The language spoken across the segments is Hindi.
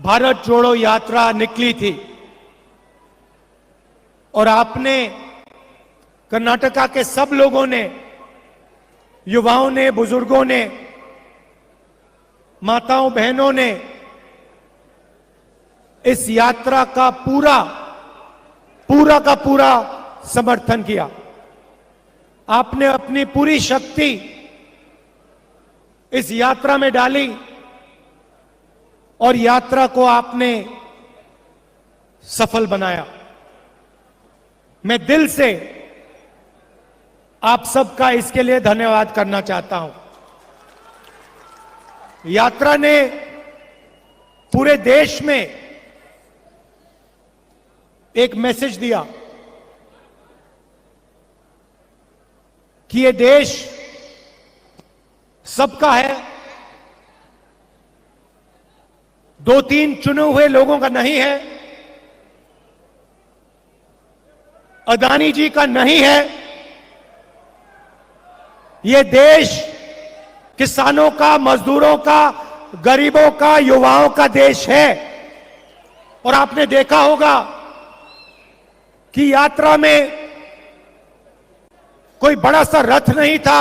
भारत जोड़ो यात्रा निकली थी और आपने, कर्नाटका के सब लोगों ने, युवाओं ने, बुजुर्गों ने, माताओं बहनों ने इस यात्रा का पूरा का पूरा समर्थन किया। आपने अपनी पूरी शक्ति इस यात्रा में डाली और यात्रा को आपने सफल बनाया। मैं दिल से आप सबका इसके लिए धन्यवाद करना चाहता हूं। यात्रा ने पूरे देश में एक मैसेज दिया कि ये देश सबका है, दो तीन चुने हुए लोगों का नहीं है, अदानी जी का नहीं है। ये देश किसानों का, मजदूरों का, गरीबों का, युवाओं का देश है। और आपने देखा होगा कि यात्रा में कोई बड़ा सा रथ नहीं था,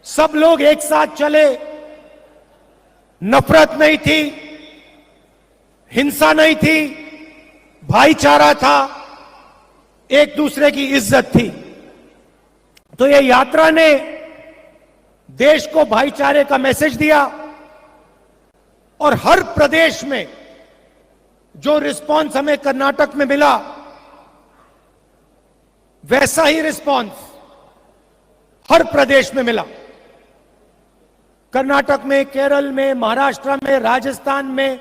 सब लोग एक साथ चले, नफरत नहीं थी, हिंसा नहीं थी, भाईचारा था, एक दूसरे की इज्जत थी। तो ये यात्रा ने देश को भाईचारे का मैसेज दिया और हर प्रदेश में जो रिस्पांस हमें कर्नाटक में मिला, वैसा ही रिस्पांस हर प्रदेश में मिला। कर्नाटक में, केरल में, महाराष्ट्र में, राजस्थान में,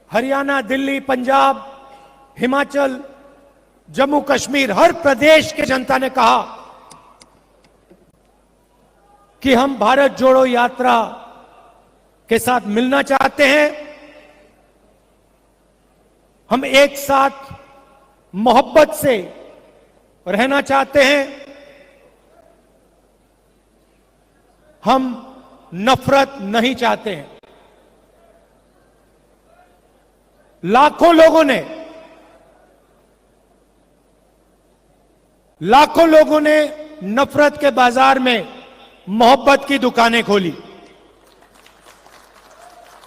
हरियाणा, दिल्ली, पंजाब, हिमाचल, जम्मू कश्मीर, हर प्रदेश के जनता ने कहा कि हम भारत जोड़ो यात्रा के साथ मिलना चाहते हैं, हम एक साथ मोहब्बत से रहना चाहते हैं, हम नफरत नहीं चाहते हैं। लाखों लोगों ने नफरत के बाजार में मोहब्बत की दुकानें खोली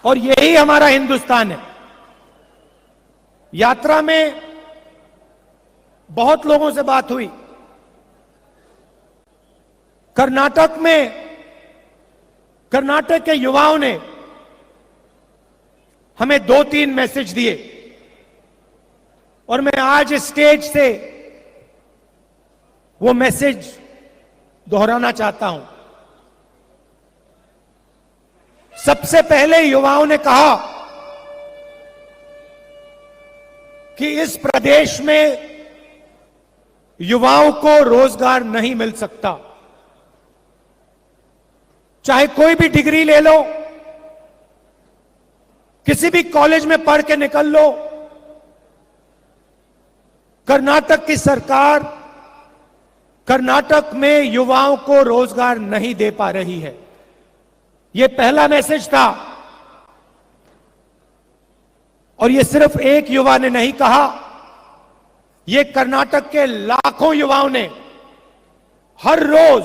और यही हमारा हिंदुस्तान है। यात्रा में बहुत लोगों से बात हुई। कर्नाटक के युवाओं ने हमें 2-3 मैसेज दिए और मैं आज स्टेज से वो मैसेज दोहराना चाहता हूं। सबसे पहले युवाओं ने कहा कि इस प्रदेश में युवाओं को रोजगार नहीं मिल सकता। चाहे कोई भी डिग्री ले लो, किसी भी कॉलेज में पढ़ के निकल लो, कर्नाटक की सरकार कर्नाटक में युवाओं को रोजगार नहीं दे पा रही है। यह पहला मैसेज था और यह सिर्फ एक युवा ने नहीं कहा, यह कर्नाटक के लाखों युवाओं ने हर रोज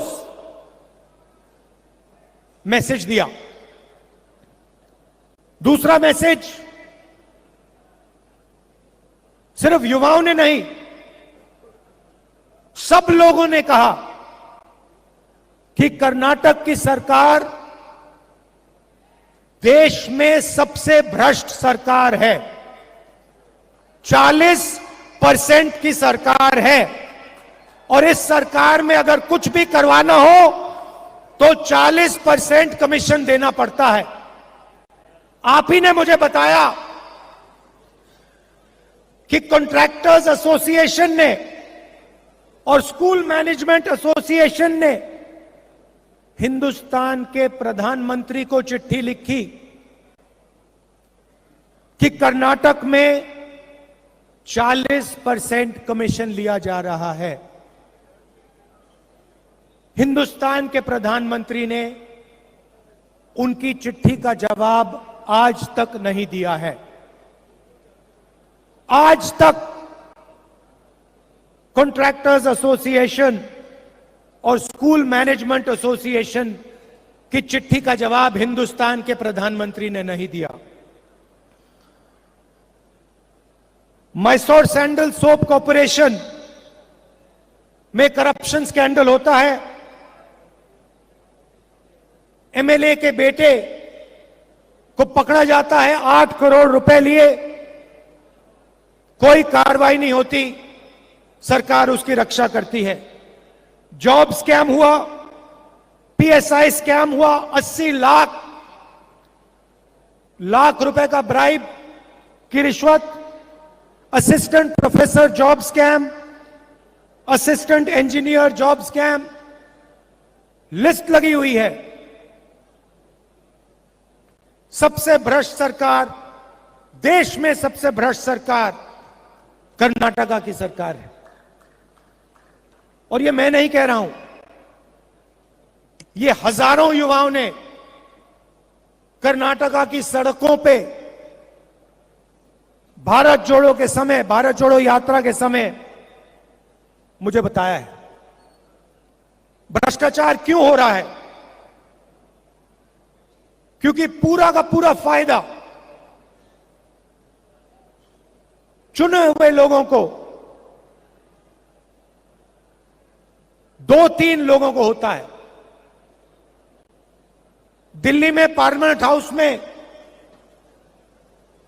मैसेज दिया। दूसरा मैसेज सिर्फ युवाओं ने नहीं, सब लोगों ने कहा कि कर्नाटक की सरकार देश में सबसे भ्रष्ट सरकार है। 40% की सरकार है और इस सरकार में अगर कुछ भी करवाना हो तो 40% कमीशन देना पड़ता है। आप ही ने मुझे बताया कि कॉन्ट्रैक्टर्स एसोसिएशन ने और स्कूल मैनेजमेंट एसोसिएशन ने हिंदुस्तान के प्रधानमंत्री को चिट्ठी लिखी कि कर्नाटक में 40% कमीशन लिया जा रहा है। हिंदुस्तान के प्रधानमंत्री ने उनकी चिट्ठी का जवाब आज तक नहीं दिया है। आज तक कॉन्ट्रैक्टर्स एसोसिएशन और स्कूल मैनेजमेंट एसोसिएशन की चिट्ठी का जवाब हिंदुस्तान के प्रधानमंत्री ने नहीं दिया। मैसूर सैंडल सोप कॉर्पोरेशन में करप्शन स्कैंडल होता है। एमएलए के बेटे को पकड़ा जाता है, 8 करोड़ रुपए लिए, कोई कार्रवाई नहीं होती, सरकार उसकी रक्षा करती है। जॉब स्कैम हुआ, पीएसआई स्कैम हुआ, 80 लाख रुपए का ब्राइब की रिश्वत, assistant professor job scam, assistant engineer job scam, list लगी हुई है। सबसे भ्रष्ट सरकार, देश में सबसे भ्रष्ट सरकार कर्नाटका की सरकार है। और ये मैं नहीं कह रहा हूं, ये हजारों युवाओं ने कर्नाटका की सड़कों पे भारत जोड़ो के समय, भारत जोड़ो यात्रा के समय मुझे बताया है। भ्रष्टाचार क्यों हो रहा है? क्योंकि पूरा का पूरा फायदा चुने हुए लोगों को, 2-3 लोगों को होता है। दिल्ली में पार्लियामेंट हाउस में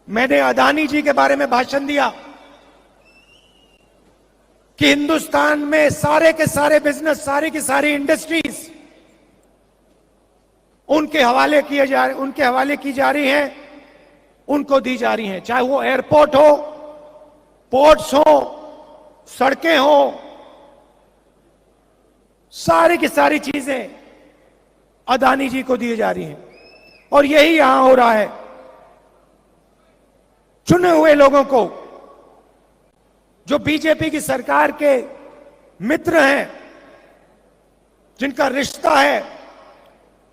मैंने अदानी जी के बारे में भाषण दिया कि हिंदुस्तान में सारे के सारे बिजनेस, सारी की सारी इंडस्ट्रीज उनके हवाले की जा रही हैं, उनको दी जा रही हैं। चाहे वो एयरपोर्ट हो, पोर्ट्स हो, सड़कें हो, सारी की सारी चीजें अदानी जी को दी जा रही हैं। और यही यहां हो रहा है। चुने हुए लोगों को, जो बीजेपी की सरकार के मित्र हैं, जिनका रिश्ता है,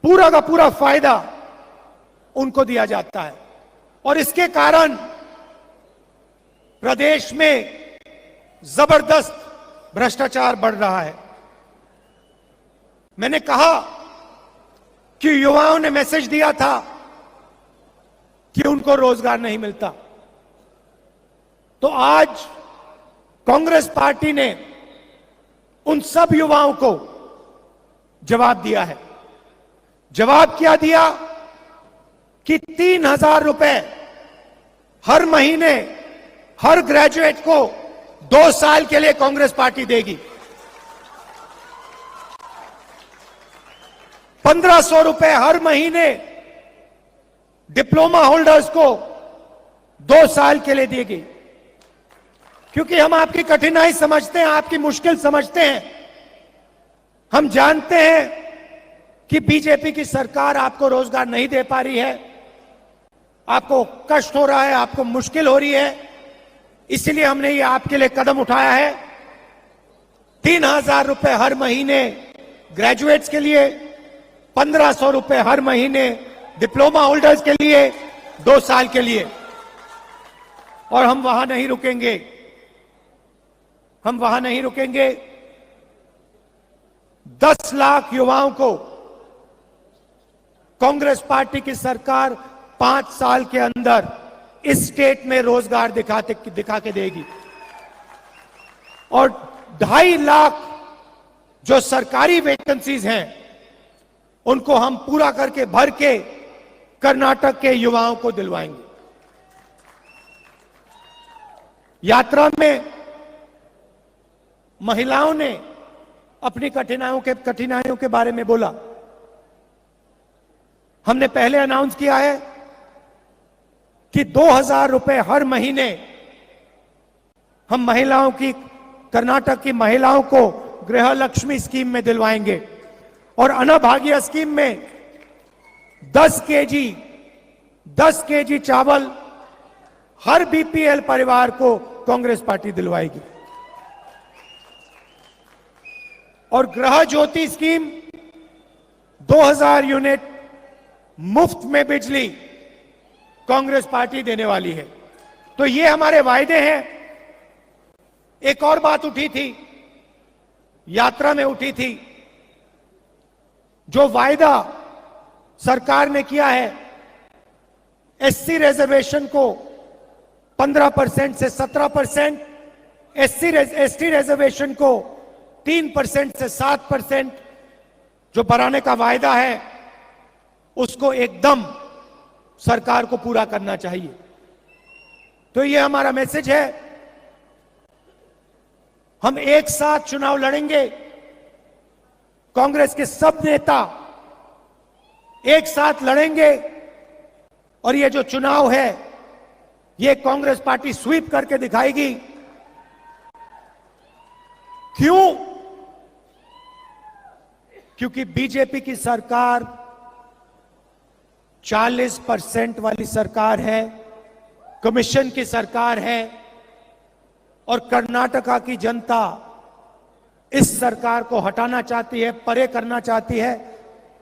पूरा का पूरा फायदा उनको दिया जाता है। और इसके कारण प्रदेश में जबरदस्त भ्रष्टाचार बढ़ रहा है। मैंने कहा कि युवाओं ने मैसेज दिया था कि उनको रोजगार नहीं मिलता, तो आज कांग्रेस पार्टी ने उन सब युवाओं को जवाब दिया है। जवाब क्या दिया कि 3,000 रुपए हर महीने हर ग्रेजुएट को 2 साल के लिए कांग्रेस पार्टी देगी। 1,500 रुपए हर महीने डिप्लोमा होल्डर्स को 2 साल के लिए देगी। क्योंकि हम आपकी कठिनाई समझते हैं, आपकी मुश्किल समझते हैं। हम जानते हैं कि बीजेपी की सरकार आपको रोजगार नहीं दे पा रही है, आपको कष्ट हो रहा है, आपको मुश्किल हो रही है। इसलिए हमने ये आपके लिए कदम उठाया है। 3,000 रुपए हर महीने ग्रेजुएट्स के लिए, 1,500 रुपए हर महीने डिप्लोमा होल्डर्स के लिए, 2 साल के लिए। और हम वहां नहीं रुकेंगे, हम वहां नहीं रुकेंगे। 10 लाख युवाओं को कांग्रेस पार्टी की सरकार 5 साल के अंदर इस स्टेट में रोजगार दिखा के देगी। और 2.5 लाख जो सरकारी वैकेंसीज हैं, उनको हम पूरा करके भर के कर्नाटक के युवाओं को दिलवाएंगे। यात्रा में महिलाओं ने अपनी कठिनाइयों के बारे में बोला। हमने पहले अनाउंस किया है कि 2,000 रुपए हर महीने हम महिलाओं की, कर्नाटक की महिलाओं को गृह लक्ष्मी स्कीम में दिलवाएंगे। और अन्नभाग्य स्कीम में 10 केजी चावल हर बीपीएल परिवार को कांग्रेस पार्टी दिलवाएगी। और गृह ज्योति स्कीम 2,000 यूनिट मुफ्त में बिजली कांग्रेस पार्टी देने वाली है। तो ये हमारे वायदे हैं। एक और बात उठी थी, यात्रा में उठी थी, जो वायदा सरकार ने किया है एससी रिजर्वेशन को 15% से 17%, एसटी रिजर्वेशन को 3% से 7% जो बढ़ाने का वायदा है, उसको एकदम सरकार को पूरा करना चाहिए। तो ये हमारा मैसेज है। हम एक साथ चुनाव लड़ेंगे। कांग्रेस के सब नेता एक साथ लड़ेंगे और ये जो चुनाव है, ये कांग्रेस पार्टी स्वीप करके दिखाएगी। क्यों? क्योंकि बीजेपी की सरकार 40% वाली सरकार है, कमीशन की सरकार है, और कर्नाटका की जनता इस सरकार को हटाना चाहती है, परे करना चाहती है।